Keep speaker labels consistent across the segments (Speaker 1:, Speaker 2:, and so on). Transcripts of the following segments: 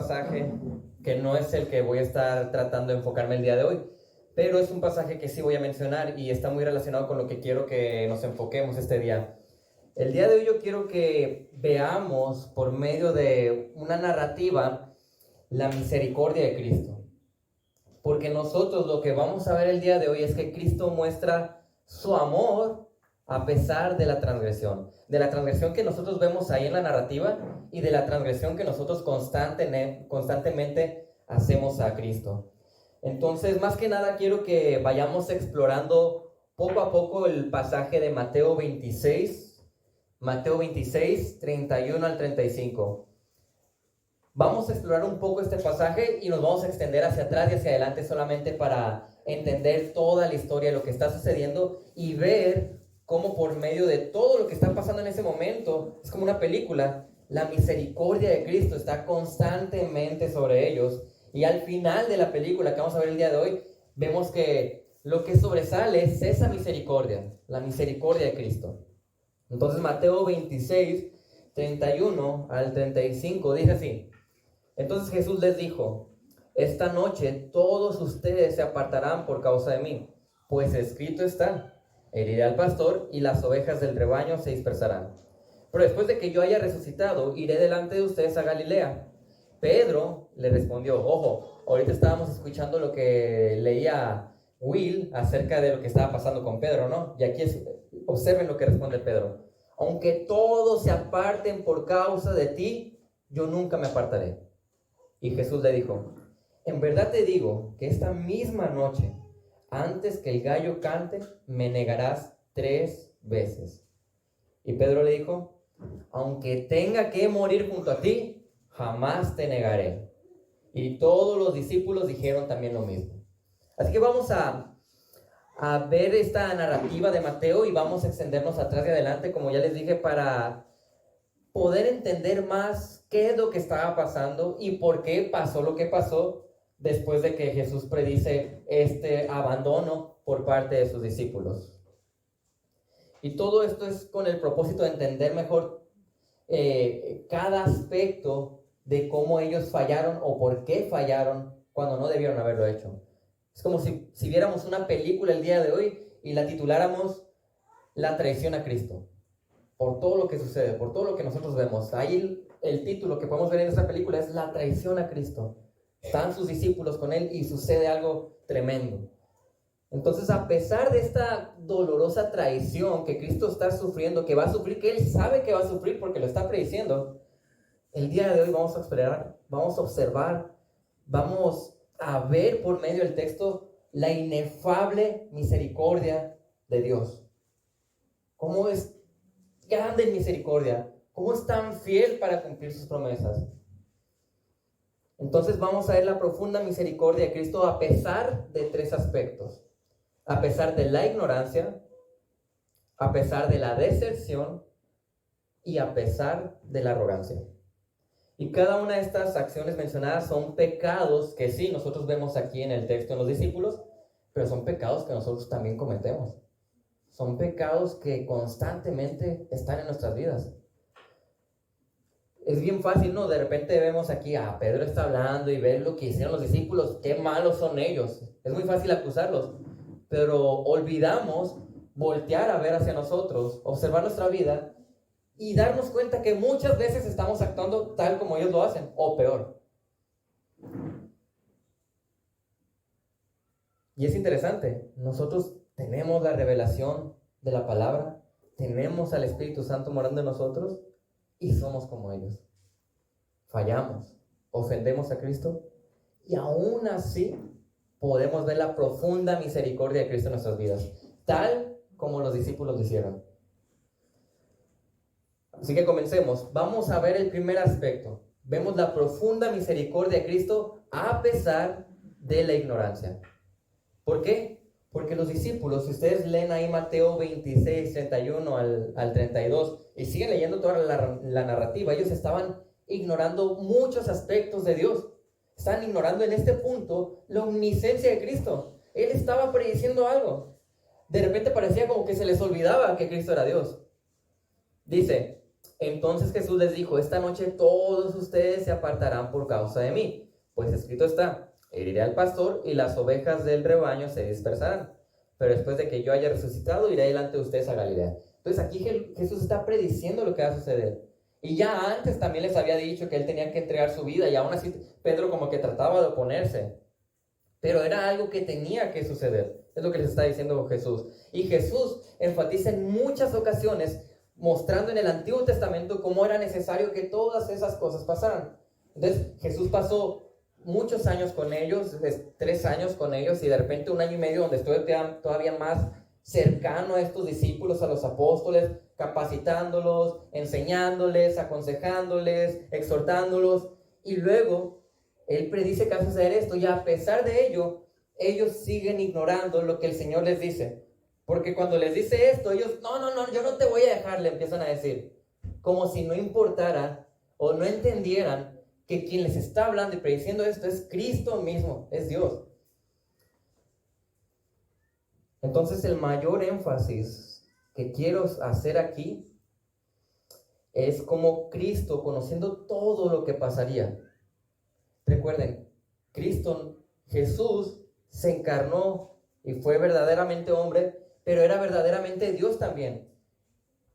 Speaker 1: pasaje que no es el que voy a estar tratando de enfocarme el día de hoy, pero es un pasaje que sí voy a mencionar y está muy relacionado con lo que quiero que nos enfoquemos este día. El día de hoy yo quiero que veamos por medio de una narrativa la misericordia de Cristo. Porque nosotros lo que vamos a ver el día de hoy es que Cristo muestra su amor a pesar de la transgresión que nosotros vemos ahí en la narrativa y de la transgresión que nosotros constantemente hacemos a Cristo. Entonces, más que nada quiero que vayamos explorando poco a poco el pasaje de Mateo 26, 31 al 35. Vamos a explorar un poco este pasaje y nos vamos a extender hacia atrás y hacia adelante solamente para entender toda la historia de lo que está sucediendo y ver cómo por medio de todo lo que está pasando en ese momento, es como una película, la misericordia de Cristo está constantemente sobre ellos. Y al final de la película que vamos a ver el día de hoy, vemos que lo que sobresale es esa misericordia, la misericordia de Cristo. Entonces Mateo 26, 31 al 35 dice así: entonces Jesús les dijo: esta noche todos ustedes se apartarán por causa de mí, pues escrito está: heriré al pastor y las ovejas del rebaño se dispersarán. Pero después de que yo haya resucitado, iré delante de ustedes a Galilea. Pedro le respondió: ojo, ahorita estábamos escuchando lo que leía Will acerca de lo que estaba pasando con Pedro, ¿no? Y aquí observen lo que responde Pedro: aunque todos se aparten por causa de ti, yo nunca me apartaré. Y Jesús le dijo: en verdad te digo que esta misma noche, antes que el gallo cante, me negarás 3 veces. Y Pedro le dijo: aunque tenga que morir junto a ti, jamás te negaré. Y todos los discípulos dijeron también lo mismo. Así que vamos a ver esta narrativa de Mateo y vamos a extendernos atrás y adelante, como ya les dije, para poder entender más qué es lo que estaba pasando y por qué pasó lo que pasó después de que Jesús predice este abandono por parte de sus discípulos. Y todo esto es con el propósito de entender mejor cada aspecto de cómo ellos fallaron o por qué fallaron cuando no debieron haberlo hecho. Es como si viéramos una película el día de hoy y la tituláramos La traición a Cristo. Por todo lo que sucede, por todo lo que nosotros vemos. Ahí el título que podemos ver en esta película es La traición a Cristo. Están sus discípulos con él y sucede algo tremendo. Entonces, a pesar de esta dolorosa traición que Cristo está sufriendo, que va a sufrir, que él sabe que va a sufrir porque lo está prediciendo, el día de hoy vamos a observar, vamos a ver por medio del texto la inefable misericordia de Dios. ¿Cómo es grande en misericordia? ¿Cómo es tan fiel para cumplir sus promesas? Entonces vamos a ver la profunda misericordia de Cristo a pesar de 3 aspectos. A pesar de la ignorancia, a pesar de la deserción y a pesar de la arrogancia. Y cada una de estas acciones mencionadas son pecados que sí, nosotros vemos aquí en el texto en los discípulos, pero son pecados que nosotros también cometemos. Son pecados que constantemente están en nuestras vidas. Es bien fácil, ¿no? De repente vemos aquí a Pedro está hablando y ver lo que hicieron los discípulos, qué malos son ellos. Es muy fácil acusarlos, pero olvidamos voltear a ver hacia nosotros, observar nuestra vida y darnos cuenta que muchas veces estamos actuando tal como ellos lo hacen, o peor. Y es interesante, nosotros tenemos la revelación de la palabra, tenemos al Espíritu Santo morando en nosotros y somos como ellos. Fallamos, ofendemos a Cristo y aún así podemos ver la profunda misericordia de Cristo en nuestras vidas, tal como los discípulos lo hicieron. Así que comencemos. Vamos a ver el primer aspecto. Vemos la profunda misericordia de Cristo a pesar de la ignorancia. ¿Por qué? Porque los discípulos, si ustedes leen ahí Mateo 26, 31 al 32 y siguen leyendo toda la narrativa, ellos estaban ignorando muchos aspectos de Dios. Están ignorando en este punto la omnisciencia de Cristo. Él estaba prediciendo algo. De repente parecía como que se les olvidaba que Cristo era Dios. Dice, Entonces Jesús les dijo: esta noche todos ustedes se apartarán por causa de mí, pues escrito está: heriré al pastor y las ovejas del rebaño se dispersarán. Pero después de que yo haya resucitado, iré delante de ustedes a Galilea. Entonces aquí Jesús está prediciendo lo que va a suceder. Y ya antes también les había dicho que él tenía que entregar su vida, y aún así Pedro como que trataba de oponerse. Pero era algo que tenía que suceder. Es lo que les está diciendo Jesús. Y Jesús enfatiza en muchas ocasiones, mostrando en el Antiguo Testamento cómo era necesario que todas esas cosas pasaran. Entonces Jesús pasó muchos años con ellos, 3 años con ellos, y de repente 1 año y medio donde estuvo todavía más cercano a estos discípulos, a los apóstoles, capacitándolos, enseñándoles, aconsejándoles, exhortándolos. Y luego él predice que va a suceder esto, y a pesar de ello, ellos siguen ignorando lo que el Señor les dice. Porque cuando les dice esto, ellos: no, yo no te voy a dejar, le empiezan a decir. Como si no importara o no entendieran que quien les está hablando y prediciendo esto es Cristo mismo, es Dios. Entonces el mayor énfasis que quiero hacer aquí es como Cristo, conociendo todo lo que pasaría. Recuerden, Jesús se encarnó y fue verdaderamente hombre, pero era verdaderamente Dios también.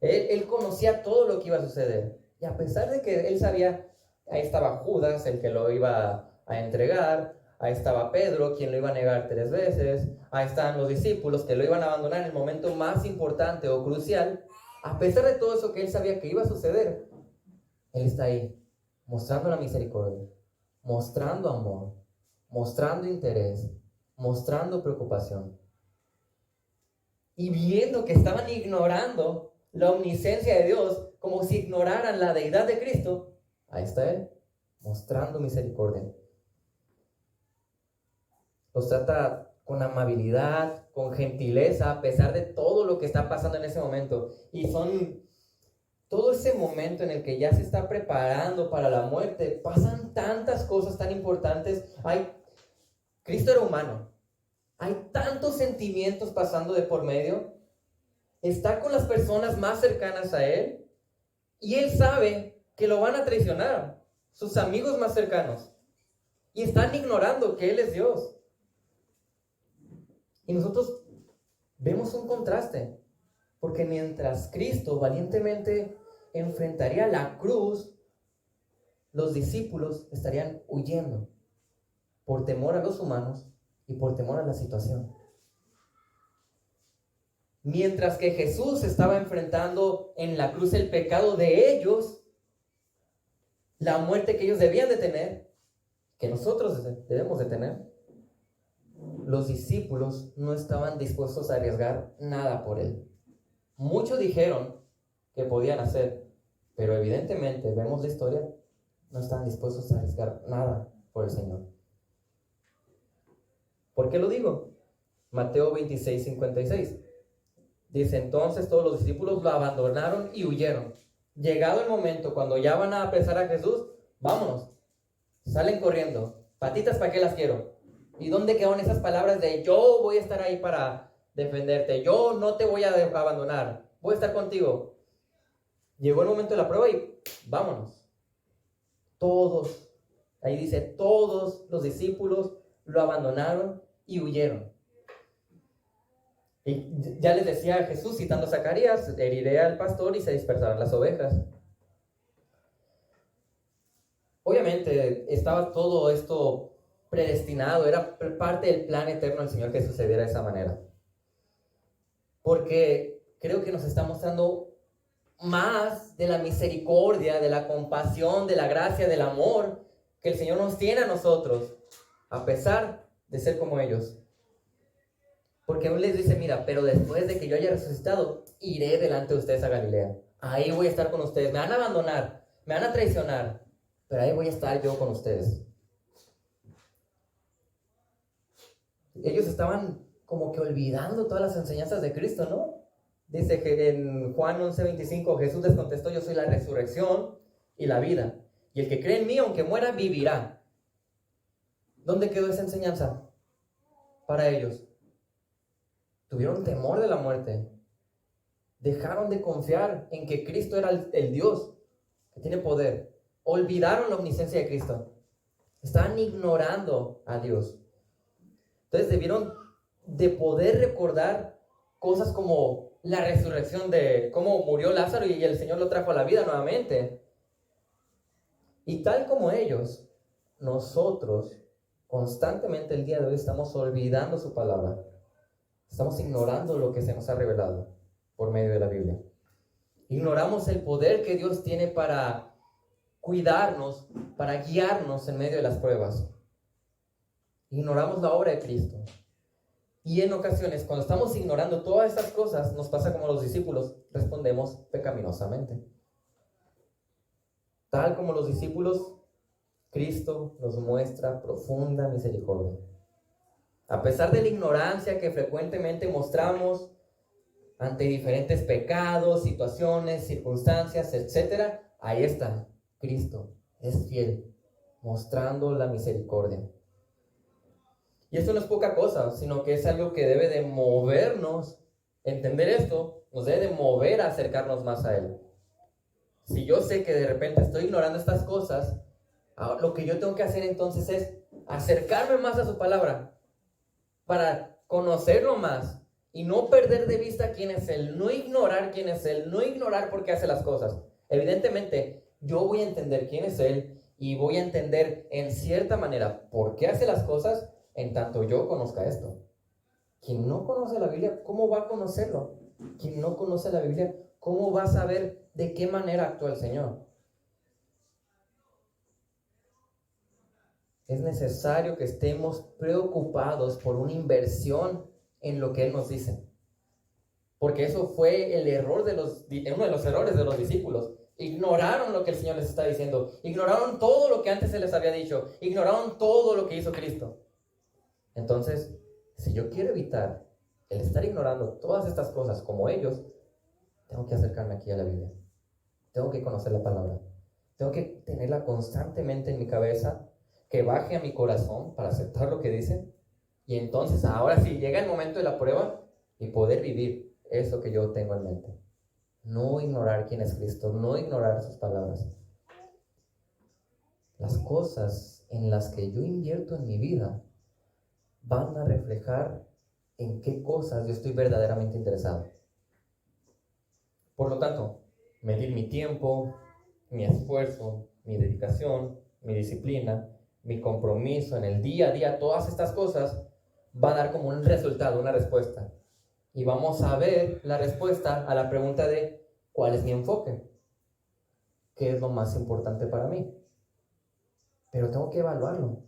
Speaker 1: Él conocía todo lo que iba a suceder. Y a pesar de que él sabía, ahí estaba Judas, el que lo iba a entregar, ahí estaba Pedro, quien lo iba a negar 3 veces, ahí estaban los discípulos que lo iban a abandonar en el momento más importante o crucial. A pesar de todo eso que él sabía que iba a suceder, él está ahí, mostrando la misericordia, mostrando amor, mostrando interés, mostrando preocupación. Y viendo que estaban ignorando la omnisciencia de Dios, como si ignoraran la deidad de Cristo, ahí está Él, mostrando misericordia. Los trata con amabilidad, con gentileza, a pesar de todo lo que está pasando en ese momento. Y son todo ese momento en el que ya se está preparando para la muerte, pasan tantas cosas tan importantes. Cristo era humano. Hay tantos sentimientos pasando de por medio. Está con las personas más cercanas a Él. Y Él sabe que lo van a traicionar, sus amigos más cercanos. Y están ignorando que Él es Dios. Y nosotros vemos un contraste. Porque mientras Cristo valientemente enfrentaría la cruz, los discípulos estarían huyendo por temor a los humanos y por temor a la situación. Mientras que Jesús estaba enfrentando en la cruz el pecado de ellos, la muerte que ellos debían de tener, que nosotros debemos de tener, los discípulos no estaban dispuestos a arriesgar nada por Él. Muchos dijeron que podían hacer, pero evidentemente, vemos la historia, no están dispuestos a arriesgar nada por el Señor. ¿Por qué lo digo? Mateo 26:56. Dice: entonces todos los discípulos lo abandonaron y huyeron. Llegado el momento, cuando ya van a apresar a Jesús, vámonos. Salen corriendo. Patitas, ¿para qué las quiero? ¿Y dónde quedaron esas palabras de yo voy a estar ahí para defenderte? Yo no te voy a abandonar. Voy a estar contigo. Llegó el momento de la prueba y vámonos. Todos, ahí dice, todos los discípulos lo abandonaron y huyeron. Y ya les decía Jesús, citando a Zacarías: heriré al pastor y se dispersarán las ovejas. Obviamente estaba todo esto predestinado, era parte del plan eterno del Señor que sucediera de esa manera. Porque creo que nos está mostrando más de la misericordia, de la compasión, de la gracia, del amor que el Señor nos tiene a nosotros, a pesar de ser como ellos. Porque Él les dice: mira, pero después de que yo haya resucitado, iré delante de ustedes a Galilea. Ahí voy a estar con ustedes. Me van a abandonar, me van a traicionar, pero ahí voy a estar yo con ustedes. Ellos estaban como que olvidando todas las enseñanzas de Cristo, ¿no? Dice que en Juan 11:25, Jesús les contestó: yo soy la resurrección y la vida. Y el que cree en mí, aunque muera, vivirá. ¿Dónde quedó esa enseñanza para ellos? Tuvieron temor de la muerte. Dejaron de confiar en que Cristo era el Dios. que tiene poder. Olvidaron la omnisciencia de Cristo. Estaban ignorando a Dios. Entonces debieron de poder recordar cosas como la resurrección de cómo murió Lázaro y el Señor lo trajo a la vida nuevamente. Y tal como ellos, nosotros constantemente el día de hoy estamos olvidando su palabra. Estamos ignorando lo que se nos ha revelado por medio de la Biblia. Ignoramos el poder que Dios tiene para cuidarnos, para guiarnos en medio de las pruebas. Ignoramos la obra de Cristo. Y en ocasiones, cuando estamos ignorando todas estas cosas, nos pasa como los discípulos, respondemos pecaminosamente. Tal como los discípulos, Cristo nos muestra profunda misericordia. A pesar de la ignorancia que frecuentemente mostramos ante diferentes pecados, situaciones, circunstancias, etc., ahí está, Cristo es fiel, mostrando la misericordia. Y esto no es poca cosa, sino que es algo que debe de movernos. Entender esto nos debe de mover a acercarnos más a Él. Si yo sé que de repente estoy ignorando estas cosas, lo que yo tengo que hacer entonces es acercarme más a su palabra para conocerlo más y no perder de vista quién es Él, no ignorar quién es Él, no ignorar por qué hace las cosas. Evidentemente, yo voy a entender quién es Él y voy a entender en cierta manera por qué hace las cosas en tanto yo conozca esto. Quien no conoce la Biblia, ¿cómo va a conocerlo? Quien no conoce la Biblia, ¿cómo va a saber de qué manera actúa el Señor? Es necesario que estemos preocupados por una inversión en lo que Él nos dice. Porque eso fue el error uno de los errores de los discípulos. Ignoraron lo que el Señor les está diciendo. Ignoraron todo lo que antes se les había dicho. Ignoraron todo lo que hizo Cristo. Entonces, si yo quiero evitar el estar ignorando todas estas cosas como ellos, tengo que acercarme aquí a la Biblia. Tengo que conocer la palabra. Tengo que tenerla constantemente en mi cabeza, que baje a mi corazón para aceptar lo que dicen. Y entonces, ahora sí, llega el momento de la prueba y poder vivir eso que yo tengo en mente. No ignorar quién es Cristo, no ignorar sus palabras. Las cosas en las que yo invierto en mi vida van a reflejar en qué cosas yo estoy verdaderamente interesado. Por lo tanto, medir mi tiempo, mi esfuerzo, mi dedicación, mi disciplina, mi compromiso en el día a día, todas estas cosas va a dar como un resultado, una respuesta. Y vamos a ver la respuesta a la pregunta de ¿cuál es mi enfoque? ¿Qué es lo más importante para mí? Pero tengo que evaluarlo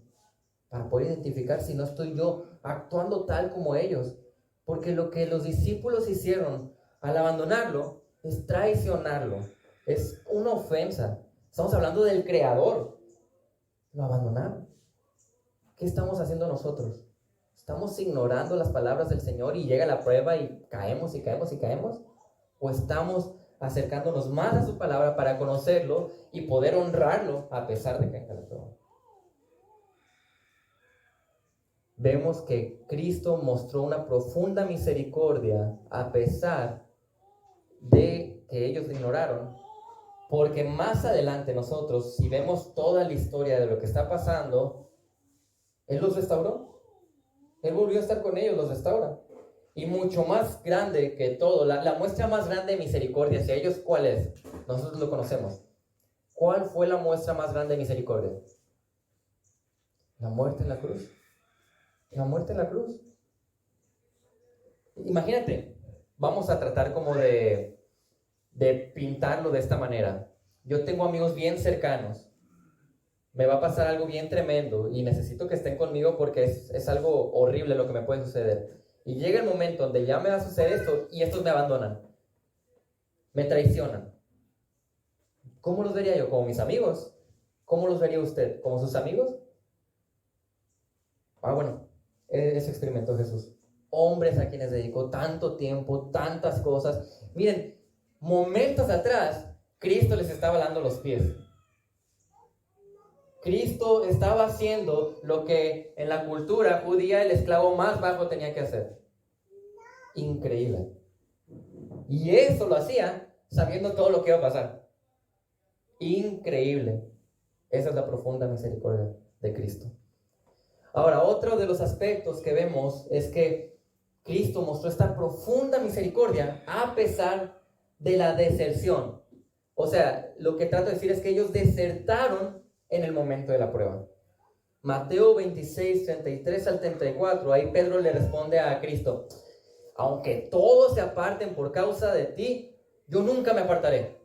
Speaker 1: para poder identificar si no estoy yo actuando tal como ellos. Porque lo que los discípulos hicieron al abandonarlo es traicionarlo. Es una ofensa. Estamos hablando del Creador. Lo abandonaron. ¿Qué estamos haciendo nosotros? ¿Estamos ignorando las palabras del Señor y llega la prueba y caemos y caemos y caemos? ¿O estamos acercándonos más a su palabra para conocerlo y poder honrarlo a pesar de que venga la prueba? Vemos que Cristo mostró una profunda misericordia a pesar de que ellos lo ignoraron, porque más adelante nosotros, si vemos toda la historia de lo que está pasando, Él los restauró. Él volvió a estar con ellos, los restaura. Y mucho más grande que todo, la muestra más grande de misericordia hacia ellos, ¿cuál es? Nosotros lo conocemos. ¿Cuál fue la muestra más grande de misericordia? La muerte en la cruz. La muerte en la cruz. Imagínate, vamos a tratar como de pintarlo de esta manera. Yo tengo amigos bien cercanos. Me va a pasar algo bien tremendo y necesito que estén conmigo porque es algo horrible lo que me puede suceder. Y llega el momento donde ya me va a suceder esto y estos me abandonan. Me traicionan. ¿Cómo los vería yo? ¿Como mis amigos? ¿Cómo los vería usted? ¿Como sus amigos? Bueno, eso experimentó Jesús. Hombres a quienes dedicó tanto tiempo, tantas cosas. Miren, momentos atrás, Cristo les estaba lavando los pies. Cristo estaba haciendo lo que en la cultura judía el esclavo más bajo tenía que hacer. Increíble. Y eso lo hacía sabiendo todo lo que iba a pasar. Increíble. Esa es la profunda misericordia de Cristo. Ahora, otro de los aspectos que vemos es que Cristo mostró esta profunda misericordia a pesar de la deserción. O sea, lo que trato de decir es que ellos desertaron en el momento de la prueba. Mateo 26, 33 al 34, ahí Pedro le responde a Cristo: aunque todos se aparten por causa de ti, yo nunca me apartaré.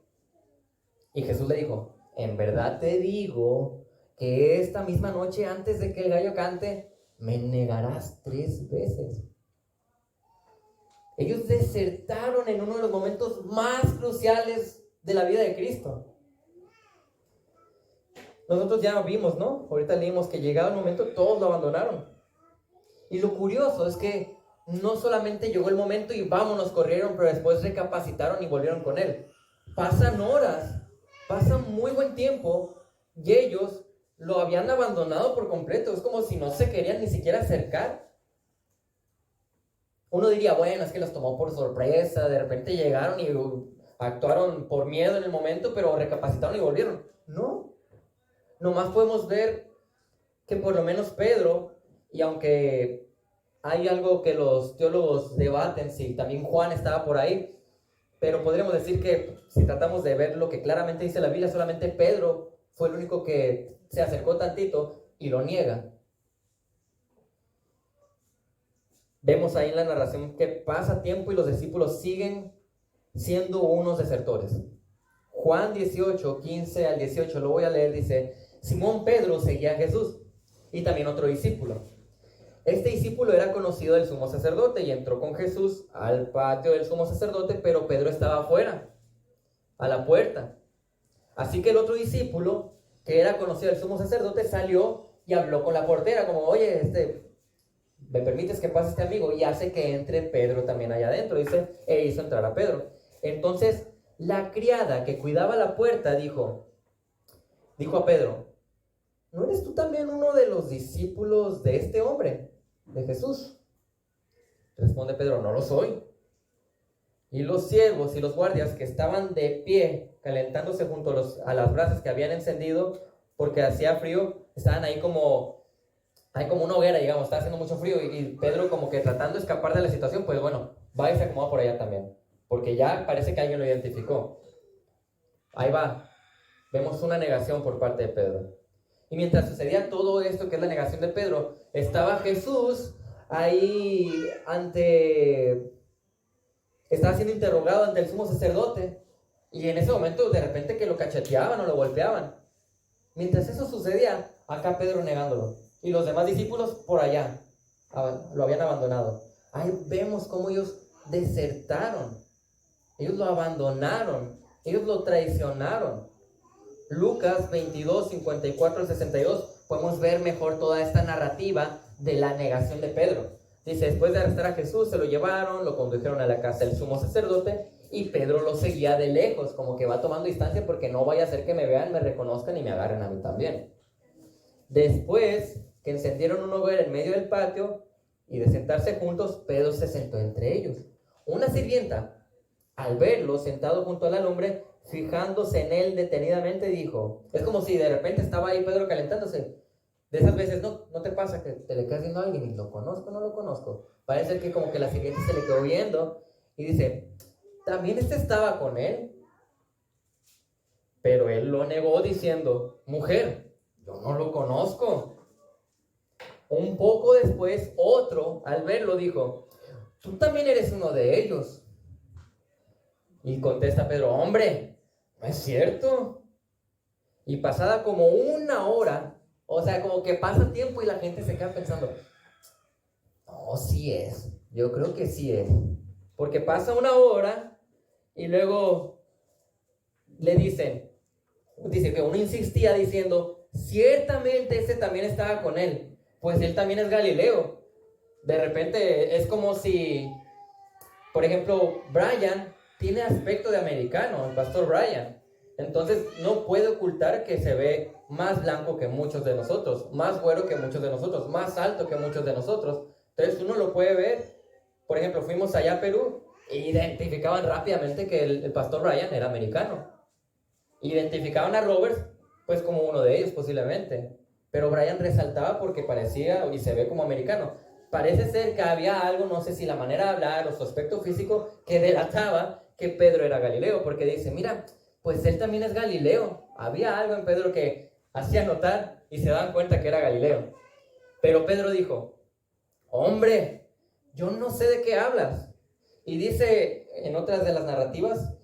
Speaker 1: Y Jesús le dijo: en verdad te digo que esta misma noche, antes de que el gallo cante, me negarás 3 veces. Ellos desertaron en uno de los momentos más cruciales de la vida de Cristo. Nosotros ya vimos, ¿no? Ahorita leímos que llegado el momento todos lo abandonaron. Y lo curioso es que no solamente llegó el momento y vámonos, corrieron, pero después recapacitaron y volvieron con él. Pasan horas, pasan muy buen tiempo y ellos lo habían abandonado por completo. Es como si no se querían ni siquiera acercar. Uno diría, bueno, es que los tomó por sorpresa, de repente llegaron y actuaron por miedo en el momento, pero recapacitaron y volvieron. No, nomás podemos ver que por lo menos Pedro, y aunque hay algo que los teólogos debaten si también Juan estaba por ahí, pero podríamos decir que si tratamos de ver lo que claramente dice la Biblia, solamente Pedro fue el único que se acercó tantito y lo niega. Vemos ahí en la narración que pasa tiempo y los discípulos siguen siendo unos desertores. Juan 18, 15 al 18, lo voy a leer, dice: Simón Pedro seguía a Jesús y también otro discípulo. Este discípulo era conocido del sumo sacerdote y entró con Jesús al patio del sumo sacerdote, pero Pedro estaba afuera, a la puerta. Así que el otro discípulo, que era conocido del sumo sacerdote, salió y habló con la portera, como: oye, ¿me permites que pase este amigo? Y hace que entre Pedro también allá adentro, dice, e hizo entrar a Pedro. Entonces, la criada que cuidaba la puerta dijo a Pedro: ¿no eres tú también uno de los discípulos de este hombre, de Jesús? Responde Pedro: no lo soy. Y los siervos y los guardias que estaban de pie, calentándose junto a las brasas que habían encendido, porque hacía frío, estaban ahí hay como una hoguera, digamos, está haciendo mucho frío, y Pedro como que tratando de escapar de la situación, pues bueno, va y se acomoda por allá también, porque ya parece que alguien lo identificó. Ahí va, vemos una negación por parte de Pedro. Y mientras sucedía todo esto, que es la negación de Pedro, estaba Jesús ahí estaba siendo interrogado ante el sumo sacerdote, y en ese momento de repente que lo cacheteaban o lo golpeaban. Mientras eso sucedía, acá Pedro negándolo, y los demás discípulos por allá, lo habían abandonado. Ahí vemos cómo ellos desertaron, ellos lo abandonaron, ellos lo traicionaron. Lucas 22, 54 al 62, podemos ver mejor toda esta narrativa de la negación de Pedro. Dice: después de arrestar a Jesús, se lo llevaron, lo condujeron a la casa del sumo sacerdote, y Pedro lo seguía de lejos, como que va tomando distancia porque no vaya a ser que me vean, me reconozcan y me agarren a mí también. Después que encendieron un hoguera en medio del patio y de sentarse juntos, Pedro se sentó entre ellos. Una sirvienta, al verlo sentado junto a la lumbre, fijándose en él detenidamente, dijo, es como si de repente estaba ahí Pedro calentándose. De esas veces, ¿no te pasa que te le quedas viendo a alguien y lo conozco, no lo conozco? Parece que como que la sirvienta se le quedó viendo y dice, ¿también estaba con él? Pero él lo negó diciendo, mujer, yo no lo conozco. Un poco después, otro, al verlo, dijo, tú también eres uno de ellos. Y contesta Pedro, hombre, no es cierto. Y pasada como una hora, o sea, como que pasa tiempo y la gente se queda pensando, no, sí es, yo creo que sí es. Porque pasa una hora y luego le dice que uno insistía diciendo, ciertamente ese también estaba con él, pues él también es Galileo. De repente es como si, por ejemplo, Brian tiene aspecto de americano, el pastor Brian. Entonces no puede ocultar que se ve más blanco que muchos de nosotros, más güero que muchos de nosotros, más alto que muchos de nosotros. Entonces uno lo puede ver. Por ejemplo, fuimos allá a Perú e identificaban rápidamente que el pastor Brian era americano. Identificaban a Roberts pues como uno de ellos posiblemente, pero Brian resaltaba porque parecía y se ve como americano. Parece ser que había algo, no sé si la manera de hablar o su aspecto físico, que delataba que Pedro era Galileo, porque dice, mira, pues él también es Galileo. Había algo en Pedro que hacía notar y se daban cuenta que era Galileo. Pero Pedro dijo, hombre, yo no sé de qué hablas. Y dice en otras de las narrativas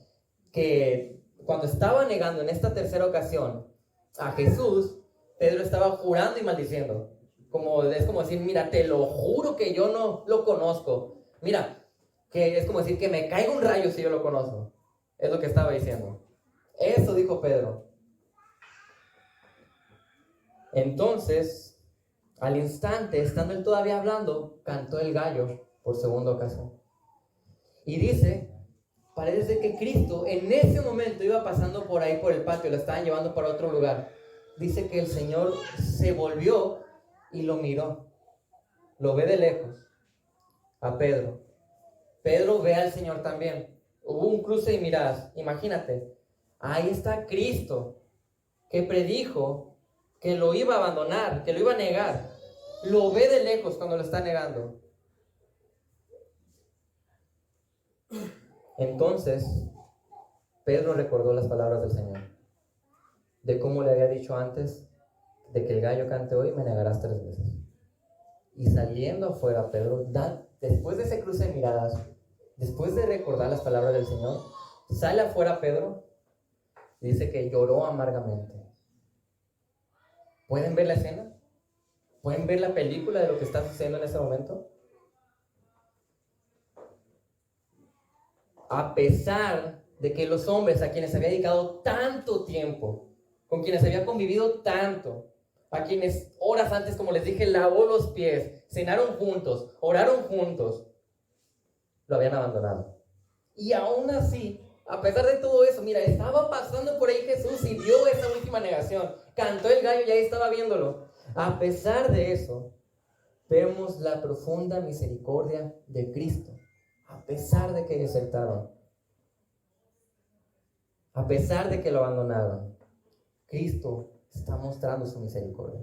Speaker 1: que cuando estaba negando en esta tercera ocasión a Jesús, Pedro estaba jurando y maldiciendo. Es como decir, mira, te lo juro que yo no lo conozco. Mira, que es como decir que me caiga un rayo si yo lo conozco. Es lo que estaba diciendo. Eso dijo Pedro. Entonces, al instante, estando él todavía hablando, cantó el gallo por segunda ocasión. Y dice, parece que Cristo en ese momento iba pasando por ahí por el patio, lo estaban llevando para otro lugar. Dice que el Señor se volvió y lo miró. Lo ve de lejos a Pedro. Pedro ve al Señor también. Hubo un cruce de miradas. Imagínate, ahí está Cristo, que predijo que lo iba a abandonar, que lo iba a negar. Lo ve de lejos cuando lo está negando. Entonces, Pedro recordó las palabras del Señor, de cómo le había dicho antes, de que el gallo cante hoy, me negarás 3 veces. Y saliendo afuera, Pedro, después de ese cruce de miradas, después de recordar las palabras del Señor, sale afuera Pedro y dice que lloró amargamente. ¿Pueden ver la escena? ¿Pueden ver la película de lo que está sucediendo en ese momento? A pesar de que los hombres a quienes había dedicado tanto tiempo, con quienes había convivido tanto, a quienes horas antes, como les dije, lavó los pies, cenaron juntos, oraron juntos, lo habían abandonado. Y aún así, a pesar de todo eso, mira, estaba pasando por ahí Jesús y vio esa última negación. Cantó el gallo y ahí estaba viéndolo. A pesar de eso, vemos la profunda misericordia de Cristo. A pesar de que desertaron, a pesar de que lo abandonaron, Cristo está mostrando su misericordia.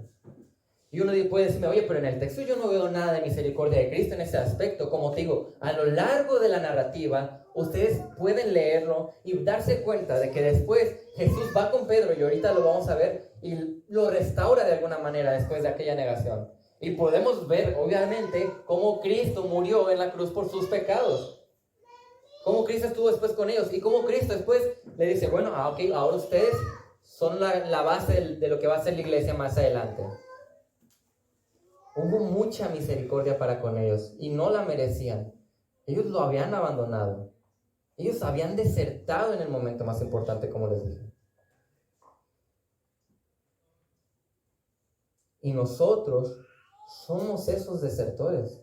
Speaker 1: Y uno puede decirme, oye, pero en el texto yo no veo nada de misericordia de Cristo en ese aspecto. Como te digo, a lo largo de la narrativa, ustedes pueden leerlo y darse cuenta de que después Jesús va con Pedro, y ahorita lo vamos a ver, y lo restaura de alguna manera después de aquella negación. Y podemos ver, obviamente, cómo Cristo murió en la cruz por sus pecados. Cómo Cristo estuvo después con ellos. Y cómo Cristo después le dice, bueno, ok, ahora ustedes son la base de lo que va a ser la iglesia más adelante. Hubo mucha misericordia para con ellos y no la merecían. Ellos lo habían abandonado. Ellos habían desertado en el momento más importante, como les dije. Y nosotros somos esos desertores.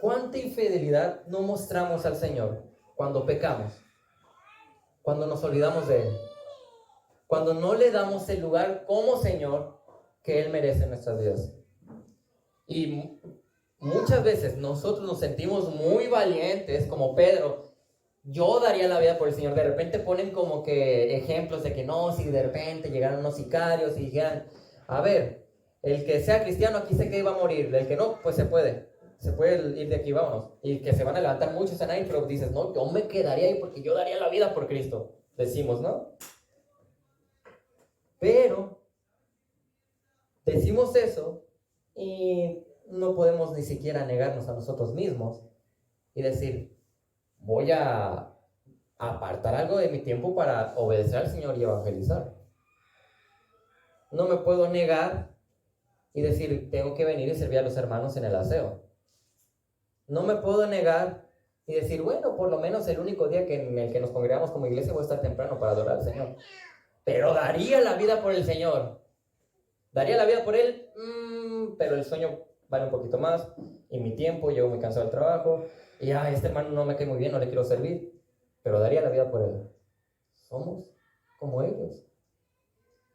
Speaker 1: ¿Cuánta infidelidad no mostramos al Señor cuando pecamos? Cuando nos olvidamos de Él. Cuando no le damos el lugar como Señor que Él merece en nuestras vidas. Y muchas veces nosotros nos sentimos muy valientes, como Pedro. Yo daría la vida por el Señor. De repente ponen como que ejemplos de que no, si de repente llegaran unos sicarios y dijeran, a ver, el que sea cristiano aquí sé que iba a morir, el que no, pues se puede ir de aquí, vámonos. Y que se van a levantar muchos en ahí, pero dices, no, yo me quedaría ahí porque yo daría la vida por Cristo. Decimos, ¿no? Pero decimos eso y no podemos ni siquiera negarnos a nosotros mismos y decir, voy a apartar algo de mi tiempo para obedecer al Señor y evangelizar. No me puedo negar y decir, tengo que venir y servir a los hermanos en el aseo. No me puedo negar y decir, bueno, por lo menos el único día en el que nos congregamos como iglesia voy a estar temprano para adorar al Señor. Pero daría la vida por el Señor. Daría la vida por Él, pero el sueño vale un poquito más. Y mi tiempo, llego muy cansado del trabajo. Y este hermano no me cae muy bien, no le quiero servir. Pero daría la vida por Él. Somos como ellos.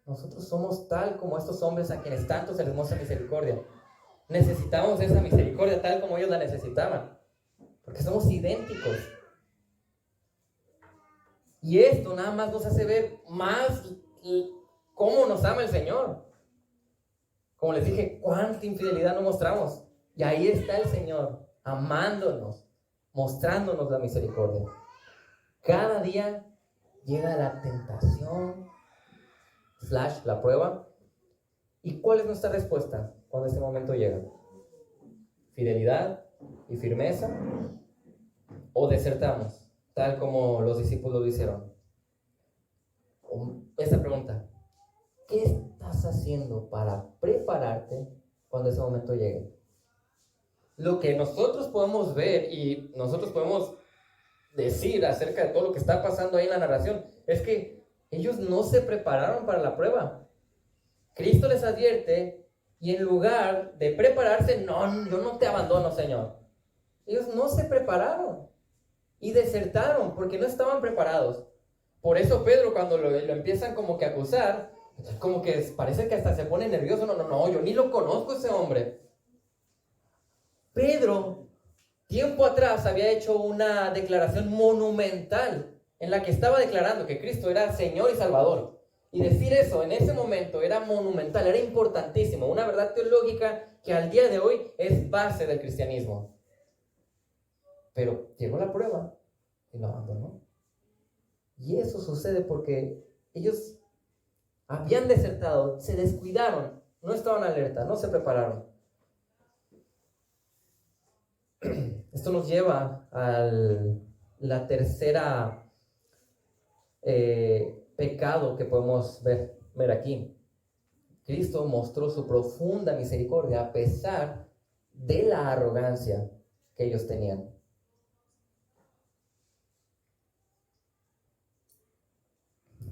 Speaker 1: Nosotros somos tal como estos hombres a quienes tanto se les muestra misericordia. Necesitamos esa misericordia tal como ellos la necesitaban. Porque somos idénticos. Y esto nada más nos hace ver más cómo nos ama el Señor. Como les dije, cuánta infidelidad nos mostramos. Y ahí está el Señor, amándonos, mostrándonos la misericordia. Cada día llega la tentación, / la prueba. ¿Y cuál es nuestra respuesta cuando ese momento llega? ¿Fidelidad y firmeza? ¿O desertamos, tal como los discípulos lo hicieron? Esta pregunta: ¿qué estás haciendo para prepararte cuando ese momento llegue? Lo que nosotros podemos ver y nosotros podemos decir acerca de todo lo que está pasando ahí en la narración es que ellos no se prepararon para la prueba. Cristo les advierte y en lugar de prepararse, no, yo no te abandono, Señor. Ellos no se prepararon y desertaron porque no estaban preparados. Por eso Pedro, cuando lo empiezan como que a acusar, como que parece que hasta se pone nervioso. No, yo ni lo conozco ese hombre. Pedro, tiempo atrás, había hecho una declaración monumental en la que estaba declarando que Cristo era Señor y Salvador. Y decir eso en ese momento era monumental, era importantísimo, una verdad teológica que al día de hoy es base del cristianismo. Pero llegó la prueba y lo abandonó. Y eso sucede porque ellos habían desertado, se descuidaron, no estaban alerta, no se prepararon. Esto nos lleva a la tercera pecado que podemos ver aquí. Cristo mostró su profunda misericordia a pesar de la arrogancia que ellos tenían.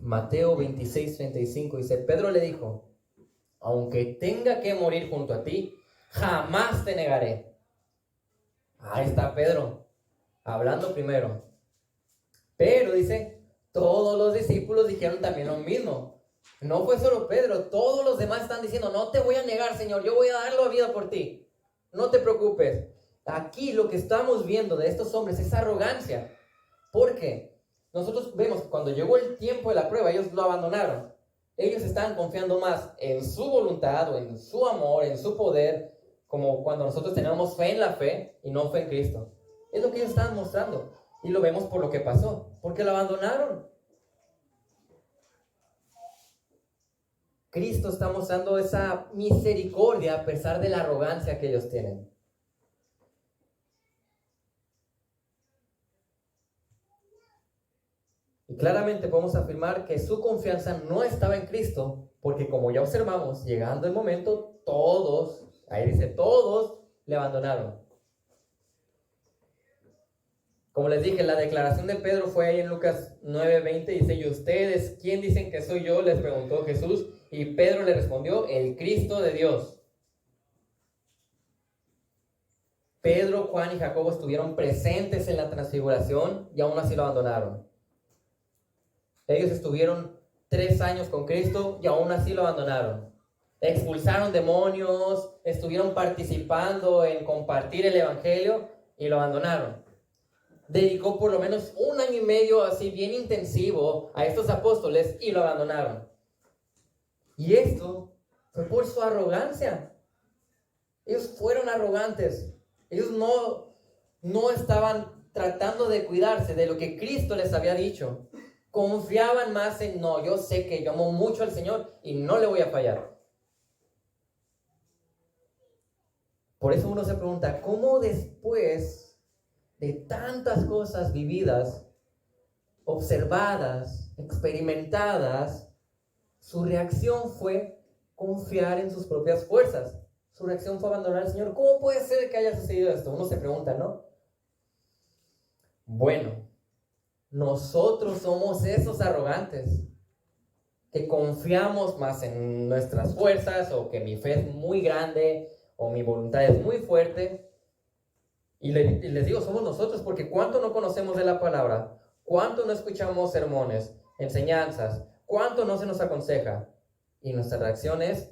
Speaker 1: Mateo 26:35 dice: Pedro le dijo, aunque tenga que morir junto a ti, jamás te negaré. Ahí está Pedro, hablando primero. Pero dice, todos los discípulos dijeron también lo mismo. No fue solo Pedro, todos los demás están diciendo, no te voy a negar, Señor, yo voy a dar la vida por ti. No te preocupes. Aquí lo que estamos viendo de estos hombres es arrogancia. ¿Por qué? Nosotros vemos que cuando llegó el tiempo de la prueba, ellos lo abandonaron. Ellos estaban confiando más en su voluntad o en su amor, en su poder, como cuando nosotros tenemos fe en la fe y no fe en Cristo. Es lo que ellos estaban mostrando. Y lo vemos por lo que pasó, porque lo abandonaron. Cristo está mostrando esa misericordia a pesar de la arrogancia que ellos tienen. Y claramente podemos afirmar que su confianza no estaba en Cristo, porque como ya observamos, llegando el momento, todos, ahí dice, todos le abandonaron. Como les dije, la declaración de Pedro fue ahí en Lucas 9:20, dice, ¿y ustedes quién dicen que soy yo?, les preguntó Jesús, y Pedro le respondió, el Cristo de Dios. Pedro, Juan y Jacobo estuvieron presentes en la transfiguración y aún así lo abandonaron. Ellos estuvieron 3 años con Cristo y aún así lo abandonaron. Expulsaron demonios, estuvieron participando en compartir el evangelio y lo abandonaron. Dedicó por lo menos 1 año y medio así bien intensivo a estos apóstoles y lo abandonaron. Y esto fue por su arrogancia. Ellos fueron arrogantes. Ellos no estaban tratando de cuidarse de lo que Cristo les había dicho. Confiaban más en, no, yo sé que yo amo mucho al Señor y no le voy a fallar. Por eso uno se pregunta, ¿cómo después de tantas cosas vividas, observadas, experimentadas, su reacción fue confiar en sus propias fuerzas? Su reacción fue abandonar al Señor. ¿Cómo puede ser que haya sucedido esto? Uno se pregunta, ¿no? Bueno, nosotros somos esos arrogantes que confiamos más en nuestras fuerzas, o que mi fe es muy grande o mi voluntad es muy fuerte. Y les digo, somos nosotros, porque ¿cuánto no conocemos de la palabra? ¿Cuánto no escuchamos sermones, enseñanzas? ¿Cuánto no se nos aconseja? Y nuestra reacción es,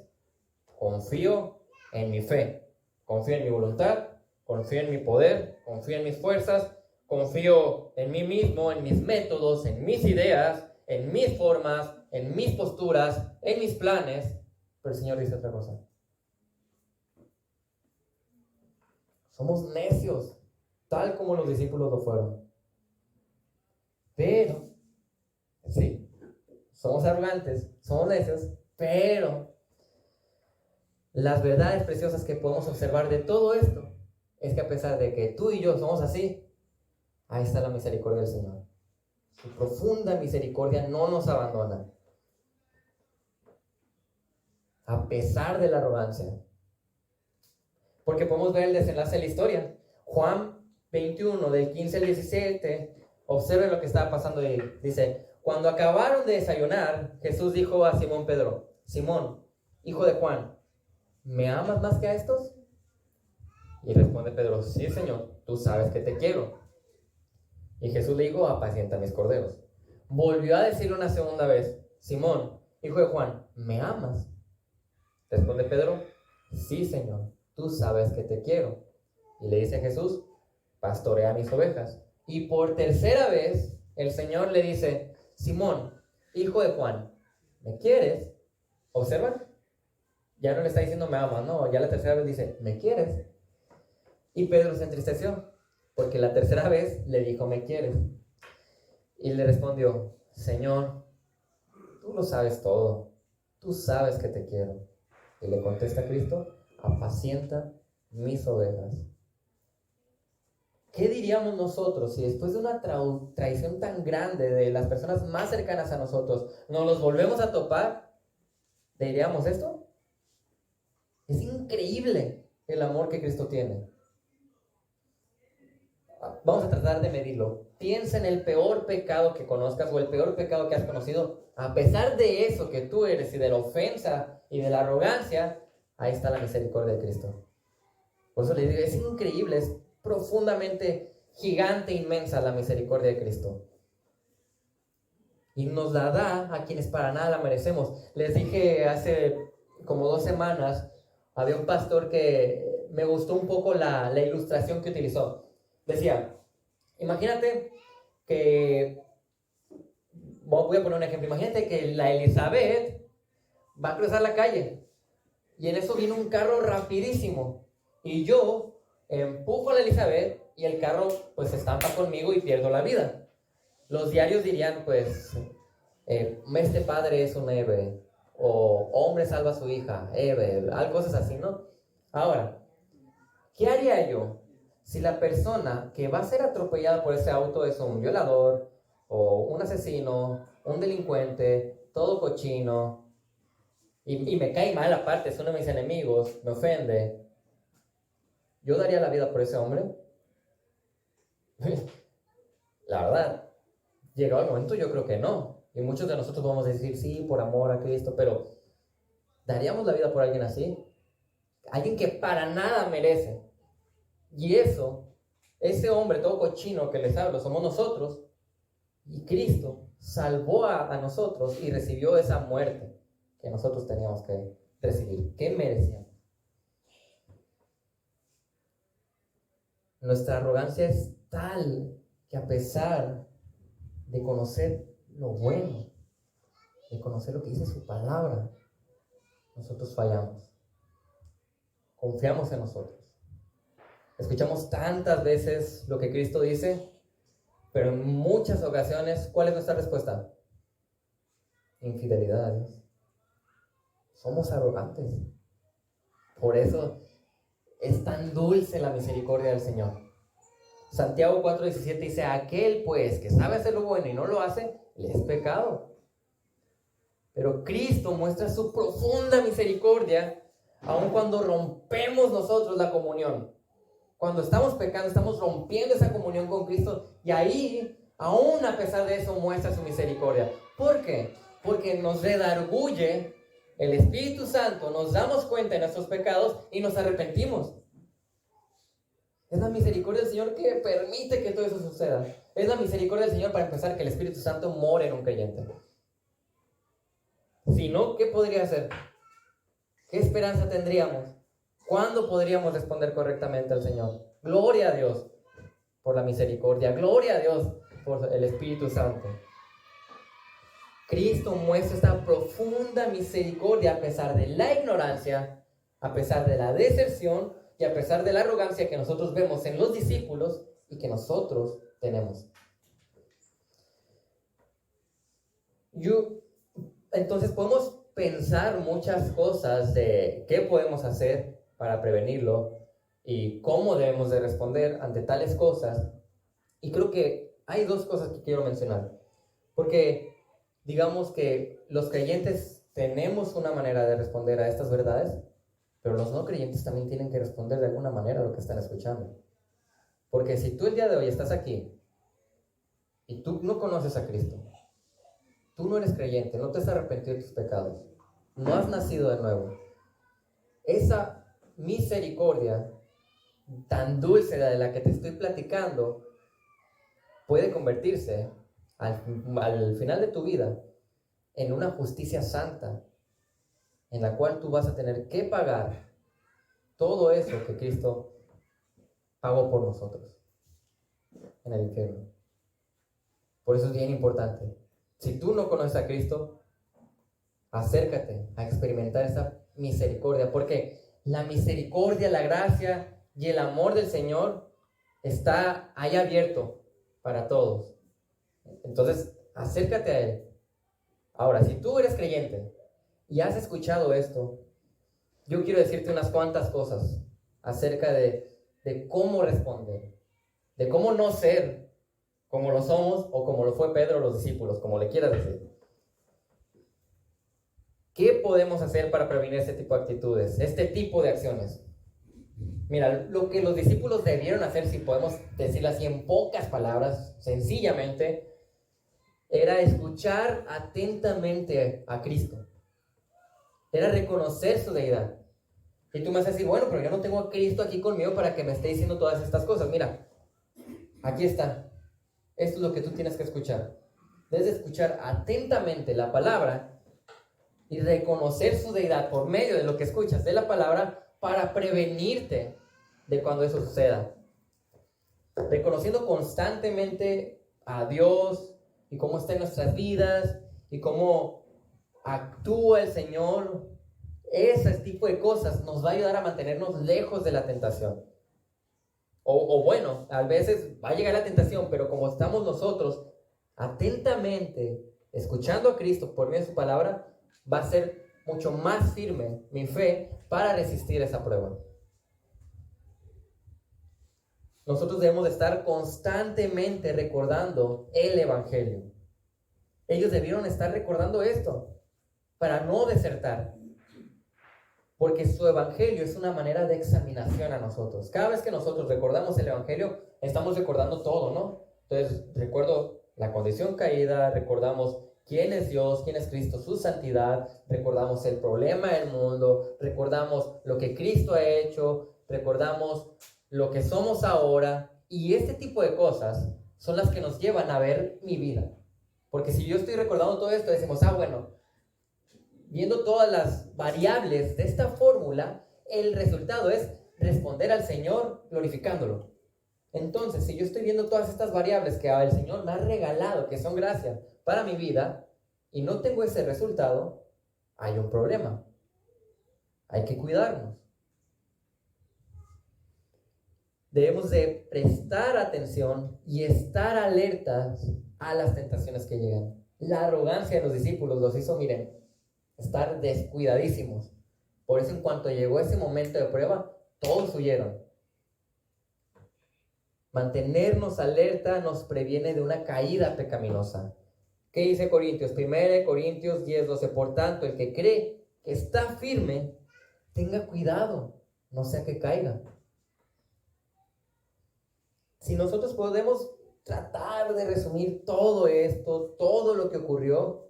Speaker 1: confío en mi fe, confío en mi voluntad, confío en mi poder, confío en mis fuerzas, confío en mí mismo, en mis métodos, en mis ideas, en mis formas, en mis posturas, en mis planes. Pero el Señor dice otra cosa. Somos necios, tal como los discípulos lo fueron. Pero, sí, somos arrogantes, somos necios, pero las verdades preciosas que podemos observar de todo esto es que a pesar de que tú y yo somos así, ahí está la misericordia del Señor. Su profunda misericordia no nos abandona. A pesar de la arrogancia. Porque podemos ver el desenlace de la historia. Juan 21, del 15 al 17, observe lo que estaba pasando ahí. Dice, cuando acabaron de desayunar, Jesús dijo a Simón Pedro, Simón, hijo de Juan, ¿me amas más que a estos? Y responde Pedro, sí, Señor, tú sabes que te quiero. Y Jesús le dijo, apacienta mis corderos. Volvió a decirle una segunda vez, Simón, hijo de Juan, ¿me amas? Responde Pedro, sí, Señor, tú sabes que te quiero. Y le dice Jesús, pastorea mis ovejas. Y por tercera vez, el Señor le dice, Simón, hijo de Juan, ¿me quieres? ¿Observan? Ya no le está diciendo me amas, no, ya la tercera vez dice, ¿me quieres? Y Pedro se entristeció, porque la tercera vez le dijo, ¿me quieres? Y le respondió, Señor, tú lo sabes todo, tú sabes que te quiero. Y le contesta Cristo, apacienta mis ovejas. ¿Qué diríamos nosotros si después de una traición tan grande de las personas más cercanas a nosotros nos los volvemos a topar? ¿Diríamos esto? Es increíble el amor que Cristo tiene. Vamos a tratar de medirlo. Piensa en el peor pecado que conozcas o el peor pecado que has conocido. A pesar de eso que tú eres y de la ofensa y de la arrogancia, ahí está la misericordia de Cristo. Por eso le digo, es increíble, es profundamente gigante, inmensa la misericordia de Cristo. Y nos la da a quienes para nada la merecemos. Les dije hace como 2 semanas, había un pastor que me gustó un poco la ilustración que utilizó. Decía, imagínate que, voy a poner un ejemplo, imagínate que la Elizabeth va a cruzar la calle y en eso viene un carro rapidísimo y yo empujo a la Elizabeth y el carro pues se estampa conmigo y pierdo la vida. Los diarios dirían pues, este padre es un héroe, o hombre salva a su hija, héroe, cosas así, ¿no? Ahora, ¿qué haría yo si la persona que va a ser atropellada por ese auto es un violador, o un asesino, un delincuente, todo cochino, y me cae mal aparte, es uno de mis enemigos, me ofende? ¿Yo daría la vida por ese hombre? La verdad, llegado el momento yo creo que no. Y muchos de nosotros vamos a decir, sí, por amor a Cristo, pero ¿daríamos la vida por alguien así? Alguien que para nada merece. Y eso, ese hombre todo cochino que les hablo, somos nosotros. Y Cristo salvó a nosotros y recibió esa muerte que nosotros teníamos que recibir. ¿Qué merecíamos? Nuestra arrogancia es tal que a pesar de conocer lo bueno, de conocer lo que dice su palabra, nosotros fallamos. Confiamos en nosotros. Escuchamos tantas veces lo que Cristo dice, pero en muchas ocasiones, ¿cuál es nuestra respuesta? Infidelidad a Dios. Somos arrogantes. Por eso es tan dulce la misericordia del Señor. Santiago 4:17 dice, aquel pues que sabe hacer lo bueno y no lo hace, le es pecado. Pero Cristo muestra su profunda misericordia aun cuando rompemos nosotros la comunión. Cuando estamos pecando, estamos rompiendo esa comunión con Cristo y ahí, aún a pesar de eso, muestra su misericordia. ¿Por qué? Porque nos redarguye el Espíritu Santo, nos damos cuenta de nuestros pecados y nos arrepentimos. Es la misericordia del Señor que permite que todo eso suceda. Es la misericordia del Señor para empezar que el Espíritu Santo more en un creyente. Si no, ¿qué podría hacer? ¿Qué esperanza tendríamos? ¿Cuándo podríamos responder correctamente al Señor? Gloria a Dios. por la misericordia. Gloria a Dios por el Espíritu Santo. Cristo muestra esta profunda misericordia a pesar de la ignorancia, a pesar de la deserción y a pesar de la arrogancia que nosotros vemos en los discípulos y que nosotros tenemos. Entonces podemos pensar muchas cosas de qué podemos hacer para prevenirlo y cómo debemos de responder ante tales cosas. Y creo que hay dos cosas que quiero mencionar. Porque digamos que los creyentes tenemos una manera de responder a estas verdades, pero los no creyentes también tienen que responder de alguna manera a lo que están escuchando. Porque si tú el día de hoy estás aquí y tú no conoces a Cristo, tú no eres creyente, no te has arrepentido de tus pecados, no has nacido de nuevo, esa misericordia tan dulce de la que te estoy platicando puede convertirse al final de tu vida en una justicia santa en la cual tú vas a tener que pagar todo eso que Cristo pagó por nosotros en el infierno. Por eso es bien importante. Si tú no conoces a Cristo, acércate a experimentar esa misericordia, porque la misericordia, la gracia y el amor del Señor está ahí abierto para todos. Entonces, acércate a Él. Ahora, si tú eres creyente y has escuchado esto, yo quiero decirte unas cuantas cosas acerca de cómo responder, de cómo no ser como lo somos o como lo fue Pedro o los discípulos, como le quieras decir. ¿Qué podemos hacer para prevenir este tipo de actitudes, este tipo de acciones? Mira, lo que los discípulos debieron hacer, si podemos decirlo así en pocas palabras, sencillamente, era escuchar atentamente a Cristo. Era reconocer su deidad. Y tú me vas a decir, bueno, pero yo no tengo a Cristo aquí conmigo para que me esté diciendo todas estas cosas. Mira, aquí está. Esto es lo que tú tienes que escuchar. Debes escuchar atentamente la palabra y reconocer su deidad por medio de lo que escuchas de la palabra para prevenirte de cuando eso suceda. Reconociendo constantemente a Dios y cómo está en nuestras vidas y cómo actúa el Señor. Ese tipo de cosas nos va a ayudar a mantenernos lejos de la tentación. O bueno, a veces va a llegar la tentación, pero como estamos nosotros atentamente escuchando a Cristo por medio de su palabra, va a ser mucho más firme mi fe para resistir esa prueba. Nosotros debemos de estar constantemente recordando el Evangelio. Ellos debieron estar recordando esto para no desertar. Porque su Evangelio es una manera de examinación a nosotros. Cada vez que nosotros recordamos el Evangelio, estamos recordando todo, ¿no? Entonces, recuerdo la condición caída, recordamos quién es Dios, quién es Cristo, su santidad, recordamos el problema del mundo, recordamos lo que Cristo ha hecho, recordamos lo que somos ahora, y este tipo de cosas son las que nos llevan a ver mi vida. Porque si yo estoy recordando todo esto, decimos, bueno, viendo todas las variables de esta fórmula, el resultado es responder al Señor glorificándolo. Entonces, si yo estoy viendo todas estas variables que el Señor me ha regalado, que son gracias para mi vida, y no tengo ese resultado, hay un problema. Hay que cuidarnos. Debemos de prestar atención y estar alertas a las tentaciones que llegan. La arrogancia de los discípulos los hizo, miren, estar descuidadísimos. Por eso en cuanto llegó ese momento de prueba, todos huyeron. Mantenernos alerta nos previene de una caída pecaminosa. ¿Qué dice Corintios? 1 Corintios 10:12. Por tanto, el que cree que está firme, tenga cuidado, no sea que caiga. Si nosotros podemos tratar de resumir todo esto, todo lo que ocurrió,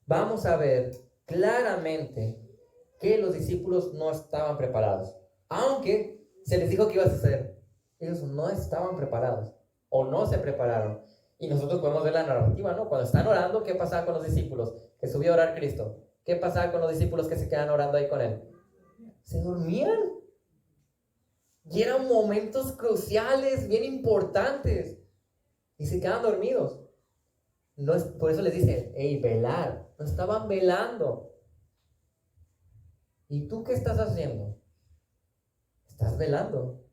Speaker 1: vamos a ver claramente que los discípulos no estaban preparados. Aunque se les dijo que iba a suceder, ellos no estaban preparados o no se prepararon. Y nosotros podemos ver la narrativa, ¿no? Cuando están orando, ¿qué pasaba con los discípulos? Que subió a orar Cristo. ¿Qué pasaba con los discípulos que se quedan orando ahí con él? Se dormían. Y eran momentos cruciales, bien importantes. Y se quedan dormidos. No es, por eso les dice, hey, velar. No estaban velando. ¿Y tú qué estás haciendo? Estás velando.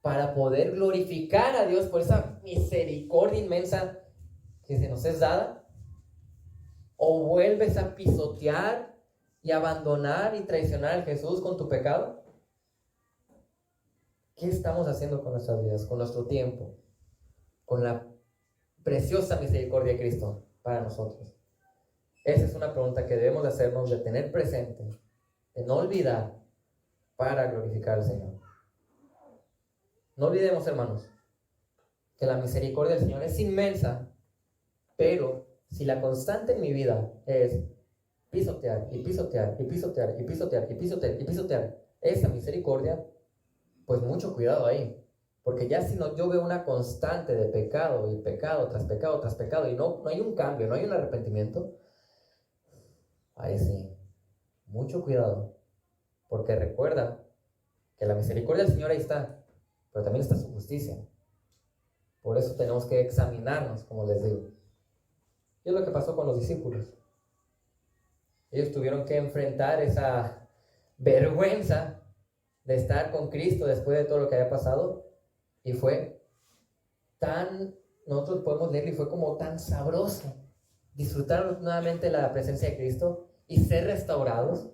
Speaker 1: Para poder glorificar a Dios por esa misericordia inmensa que se nos es dada. ¿O vuelves a pisotear y abandonar y traicionar a Jesús con tu pecado? ¿Qué estamos haciendo con nuestras vidas, con nuestro tiempo, con la preciosa misericordia de Cristo para nosotros? Esa es una pregunta que debemos de hacernos, de tener presente, de no olvidar para glorificar al Señor. No olvidemos, hermanos, que la misericordia del Señor es inmensa, pero si la constante en mi vida es pisotear y pisotear y pisotear y pisotear y pisotear y pisotear esa misericordia, pues mucho cuidado ahí. Porque ya si no, yo veo una constante de pecado y pecado tras pecado tras pecado y no hay un cambio, no hay un arrepentimiento, ahí sí, mucho cuidado. Porque recuerda que la misericordia del Señor ahí está, pero también está su justicia. Por eso tenemos que examinarnos, como les digo. Y es lo que pasó con los discípulos. Ellos tuvieron que enfrentar esa vergüenza de estar con Cristo después de todo lo que había pasado. Y fue tan, nosotros podemos leerlo, y fue como tan sabroso disfrutar nuevamente la presencia de Cristo y ser restaurados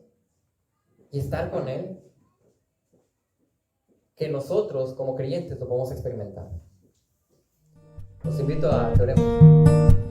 Speaker 1: y estar con Él, que nosotros como creyentes lo podemos experimentar. Los invito a que oremos.